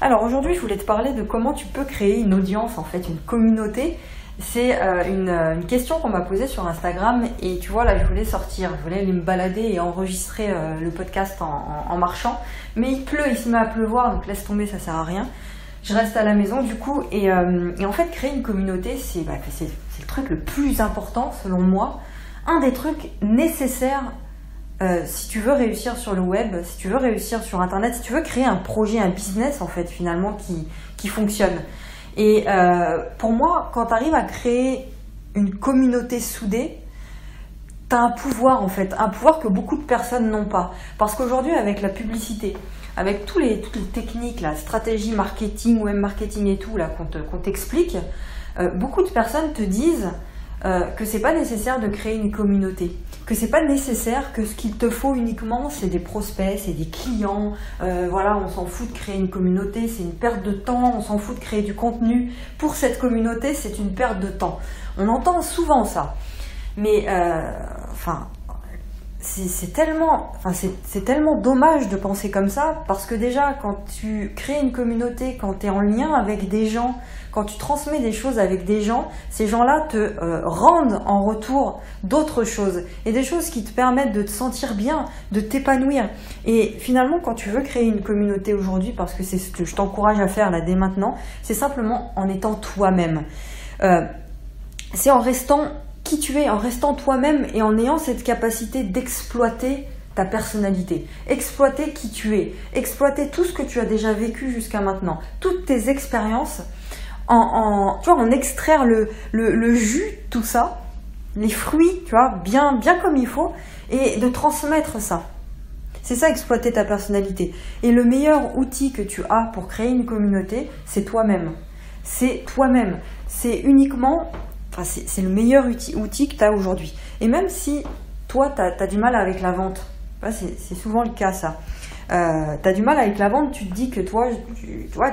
Alors aujourd'hui, je voulais te parler de comment tu peux créer une audience, en fait, une communauté. C'est une question qu'on m'a posée sur Instagram et tu vois, là, je voulais sortir, je voulais aller me balader et enregistrer le podcast en marchant. Mais il pleut, il se met à pleuvoir, donc laisse tomber, ça sert à rien. Je reste à la maison du coup et en fait, créer une communauté, c'est le truc le plus important selon moi. Un des trucs nécessaires si tu veux réussir sur le web, si tu veux réussir sur Internet, si tu veux créer un projet, un business en fait finalement qui fonctionne. Et pour moi, quand tu arrives à créer une communauté soudée, tu as un pouvoir en fait, un pouvoir que beaucoup de personnes n'ont pas. Parce qu'aujourd'hui avec la publicité, avec toutes les techniques, la stratégie marketing, web marketing et tout là qu'on t'explique, beaucoup de personnes te disent que c'est pas nécessaire de créer une communauté, que c'est pas nécessaire, que ce qu'il te faut uniquement c'est des prospects, c'est des clients, voilà, on s'en fout de créer une communauté, c'est une perte de temps, on s'en fout de créer du contenu, pour cette communauté c'est une perte de temps. On entend souvent ça, mais c'est tellement dommage de penser comme ça, parce que déjà quand tu crées une communauté, quand tu es en lien avec des gens, quand tu transmets des choses avec des gens, ces gens-là te rendent en retour d'autres choses et des choses qui te permettent de te sentir bien, de t'épanouir. Et finalement, quand tu veux créer une communauté aujourd'hui, parce que c'est ce que je t'encourage à faire là dès maintenant, c'est simplement en étant toi-même. C'est en restant qui tu es, en restant toi-même et en ayant cette capacité d'exploiter ta personnalité, exploiter qui tu es, exploiter tout ce que tu as déjà vécu jusqu'à maintenant, toutes tes expériences, tu vois, en extraire le jus de tout ça, les fruits, tu vois, bien comme il faut, et de transmettre ça. C'est ça, exploiter ta personnalité. Et le meilleur outil que tu as pour créer une communauté, c'est toi-même. C'est toi-même. C'est uniquement... c'est le meilleur outil que tu as aujourd'hui. Et même si toi, tu as du mal avec la vente, c'est souvent le cas ça. Tu as du mal avec la vente, tu te dis que toi,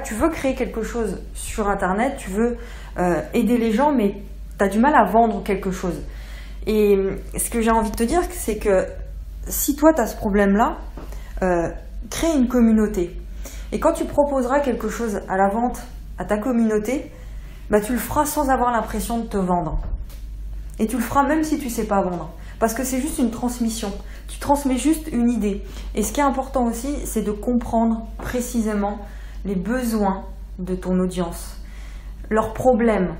tu veux créer quelque chose sur Internet, tu veux aider les gens, mais tu as du mal à vendre quelque chose. Et ce que j'ai envie de te dire, c'est que si toi, tu as ce problème-là, crée une communauté. Et quand tu proposeras quelque chose à la vente, à ta communauté, tu le feras sans avoir l'impression de te vendre. Et tu le feras même si tu ne sais pas vendre. Parce que c'est juste une transmission. Tu transmets juste une idée. Et ce qui est important aussi, c'est de comprendre précisément les besoins de ton audience. Leurs problèmes,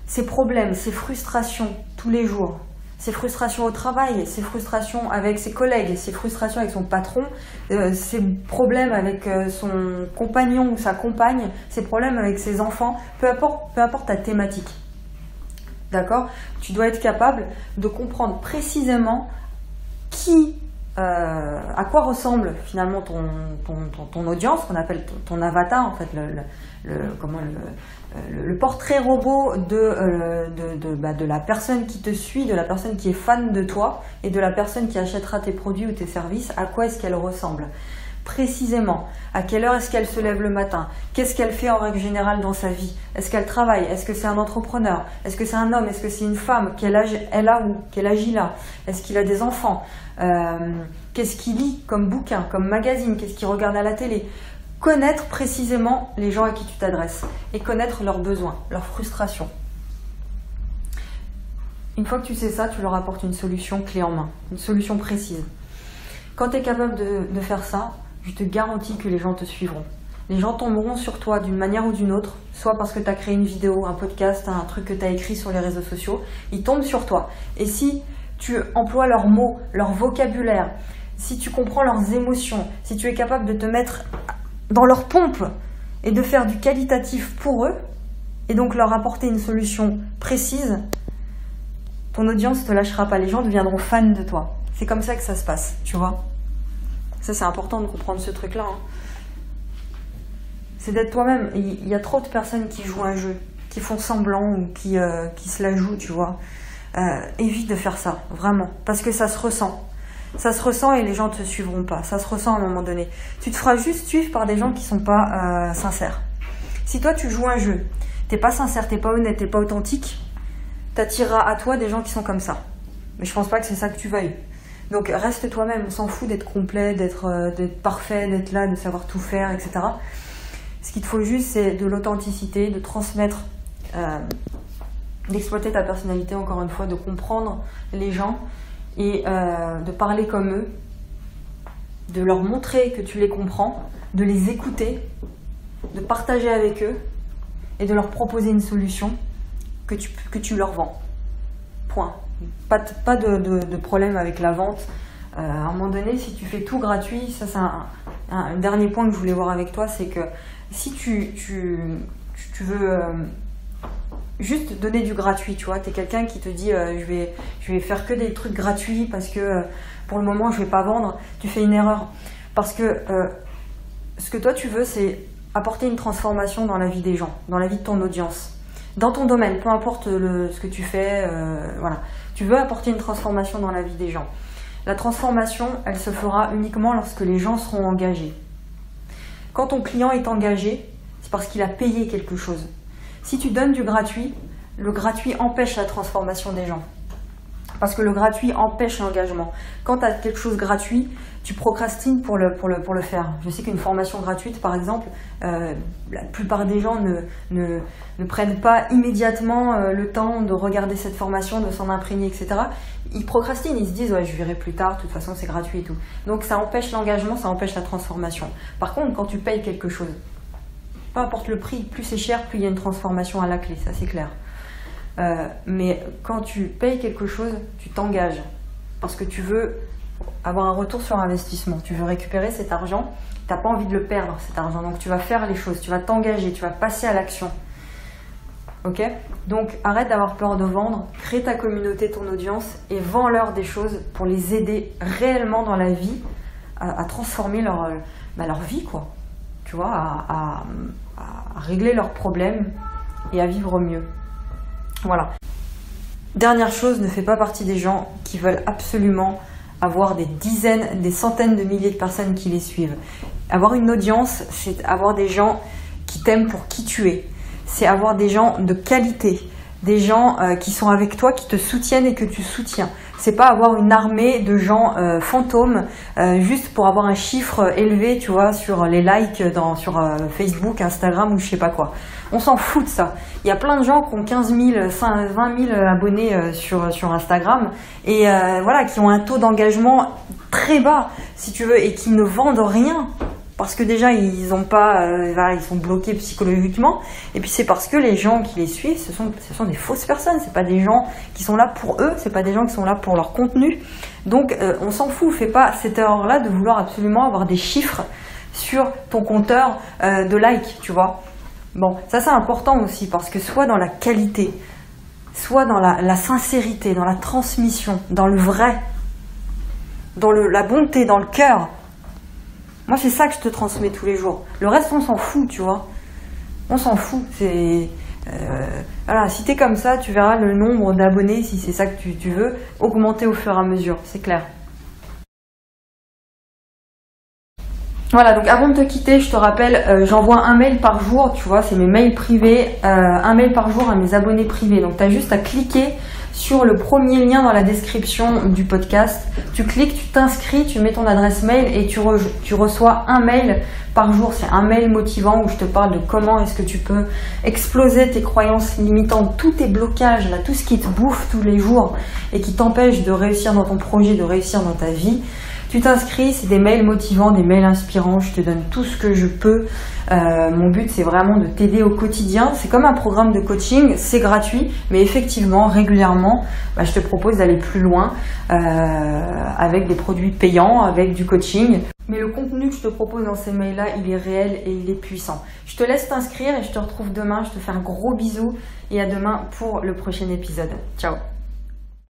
ces frustrations tous les jours. Ses frustrations au travail, ses frustrations avec ses collègues, ses frustrations avec son patron, ses problèmes avec son compagnon ou sa compagne, ses problèmes avec ses enfants, peu importe ta thématique. D'accord ? Tu dois être capable de comprendre précisément à quoi ressemble finalement ton audience, qu'on appelle ton avatar, en fait, le portrait robot de la personne qui te suit, de la personne qui est fan de toi et de la personne qui achètera tes produits ou tes services. À quoi est-ce qu'elle ressemble ? Précisément, à quelle heure est-ce qu'elle se lève le matin? Qu'est-ce qu'elle fait en règle générale dans sa vie? Est-ce qu'elle travaille? Est-ce que c'est un entrepreneur? Est-ce que c'est un homme? Est-ce que c'est une femme? Quel âge elle a ou quel âge il a? Est-ce qu'il a des enfants? Qu'est-ce qu'il lit comme bouquin, comme magazine? Qu'est-ce qu'il regarde à la télé? Connaître précisément les gens à qui tu t'adresses et connaître leurs besoins, leurs frustrations. Une fois que tu sais ça, tu leur apportes une solution clé en main, une solution précise. Quand tu es capable de faire ça, je te garantis que les gens te suivront. Les gens tomberont sur toi d'une manière ou d'une autre, soit parce que tu as créé une vidéo, un podcast, un truc que tu as écrit sur les réseaux sociaux, ils tombent sur toi. Et si tu emploies leurs mots, leur vocabulaire, si tu comprends leurs émotions, si tu es capable de te mettre dans leur pompe et de faire du qualitatif pour eux, et donc leur apporter une solution précise, ton audience ne te lâchera pas, les gens deviendront fans de toi. C'est comme ça que ça se passe, tu vois. Ça, c'est important de comprendre ce truc-là. C'est d'être toi-même. Il y a trop de personnes qui jouent un jeu, qui font semblant ou qui se la jouent, tu vois. Évite de faire ça, vraiment. Parce que ça se ressent. Ça se ressent et les gens ne te suivront pas. Ça se ressent à un moment donné. Tu te feras juste suivre par des gens qui ne sont pas sincères. Si toi, tu joues un jeu, t'es pas sincère, t'es pas honnête, t'es pas authentique, t'attireras à toi des gens qui sont comme ça. Mais je pense pas que c'est ça que tu veuilles. Donc reste toi-même, on s'en fout d'être complet, d'être parfait, d'être là, de savoir tout faire, etc. Ce qu'il te faut juste, c'est de l'authenticité, de transmettre, d'exploiter ta personnalité, encore une fois, de comprendre les gens et de parler comme eux, de leur montrer que tu les comprends, de les écouter, de partager avec eux et de leur proposer une solution que tu leur vends. Point. Pas de problème avec la vente. À un moment donné, si tu fais tout gratuit, ça c'est un dernier point que je voulais voir avec toi, c'est que si tu veux juste donner du gratuit, tu vois, t'es quelqu'un qui te dit je vais faire que des trucs gratuits parce que pour le moment je vais pas vendre, tu fais une erreur. Parce que ce que toi tu veux, c'est apporter une transformation dans la vie des gens, dans la vie de ton audience, dans ton domaine, peu importe ce que tu fais, voilà. Tu veux apporter une transformation dans la vie des gens. La transformation, elle se fera uniquement lorsque les gens seront engagés. Quand ton client est engagé, c'est parce qu'il a payé quelque chose. Si tu donnes du gratuit, le gratuit empêche la transformation des gens. Parce que le gratuit empêche l'engagement. Quand tu as quelque chose gratuit, tu procrastines pour le faire. Je sais qu'une formation gratuite, par exemple, la plupart des gens ne prennent pas immédiatement le temps de regarder cette formation, de s'en imprégner, etc. Ils procrastinent, ils se disent ouais, je verrai plus tard, de toute façon c'est gratuit et tout. Donc ça empêche l'engagement, ça empêche la transformation. Par contre, quand tu payes quelque chose, peu importe le prix, plus c'est cher, plus il y a une transformation à la clé, ça c'est clair. Mais quand tu payes quelque chose, tu t'engages parce que tu veux avoir un retour sur investissement, tu veux récupérer cet argent, tu n'as pas envie de le perdre cet argent, donc tu vas faire les choses, tu vas t'engager, tu vas passer à l'action. Ok ? Donc arrête d'avoir peur de vendre, crée ta communauté, ton audience et vends-leur des choses pour les aider réellement dans la vie à transformer leur vie, quoi. Tu vois, à régler leurs problèmes et à vivre mieux. Voilà. Dernière chose, ne fais pas partie des gens qui veulent absolument avoir des dizaines, des centaines de milliers de personnes qui les suivent. Avoir une audience, c'est avoir des gens qui t'aiment pour qui tu es. C'est avoir des gens de qualité, des gens qui sont avec toi, qui te soutiennent et que tu soutiens. C'est pas avoir une armée de gens fantômes juste pour avoir un chiffre élevé, tu vois, sur les likes sur Facebook, Instagram ou je sais pas quoi. On s'en fout de ça. Il y a plein de gens qui ont 15 000, 20 000 abonnés sur Instagram et voilà, qui ont un taux d'engagement très bas, si tu veux, et qui ne vendent rien. Parce que déjà, ils ont pas, voilà, ils sont bloqués psychologiquement. Et puis c'est parce que les gens qui les suivent, ce sont des fausses personnes. C'est pas des gens qui sont là pour eux. C'est pas des gens qui sont là pour leur contenu. Donc on s'en fout. Fais pas cette erreur-là de vouloir absolument avoir des chiffres sur ton compteur de likes, tu vois. Bon, ça c'est important aussi parce que soit dans la qualité, soit dans la sincérité, dans la transmission, dans le vrai, dans la bonté, dans le cœur. Moi, c'est ça que je te transmets tous les jours. Le reste, on s'en fout, tu vois. On s'en fout. Voilà, si t'es comme ça, tu verras le nombre d'abonnés, si c'est ça que tu veux, augmenter au fur et à mesure. C'est clair. Voilà, donc avant de te quitter, je te rappelle, j'envoie un mail par jour, tu vois, c'est mes mails privés, un mail par jour à mes abonnés privés. Donc, tu as juste à cliquer sur le premier lien dans la description du podcast. Tu cliques, tu t'inscris, tu mets ton adresse mail et tu reçois un mail par jour. C'est un mail motivant où je te parle de comment est-ce que tu peux exploser tes croyances limitantes, tous tes blocages, là, tout ce qui te bouffe tous les jours et qui t'empêche de réussir dans ton projet, de réussir dans ta vie. Tu t'inscris, c'est des mails motivants, des mails inspirants, je te donne tout ce que je peux. Mon but, c'est vraiment de t'aider au quotidien. C'est comme un programme de coaching, c'est gratuit, mais effectivement, régulièrement, je te propose d'aller plus loin avec des produits payants, avec du coaching. Mais le contenu que je te propose dans ces mails-là, il est réel et il est puissant. Je te laisse t'inscrire et je te retrouve demain. Je te fais un gros bisou et à demain pour le prochain épisode. Ciao!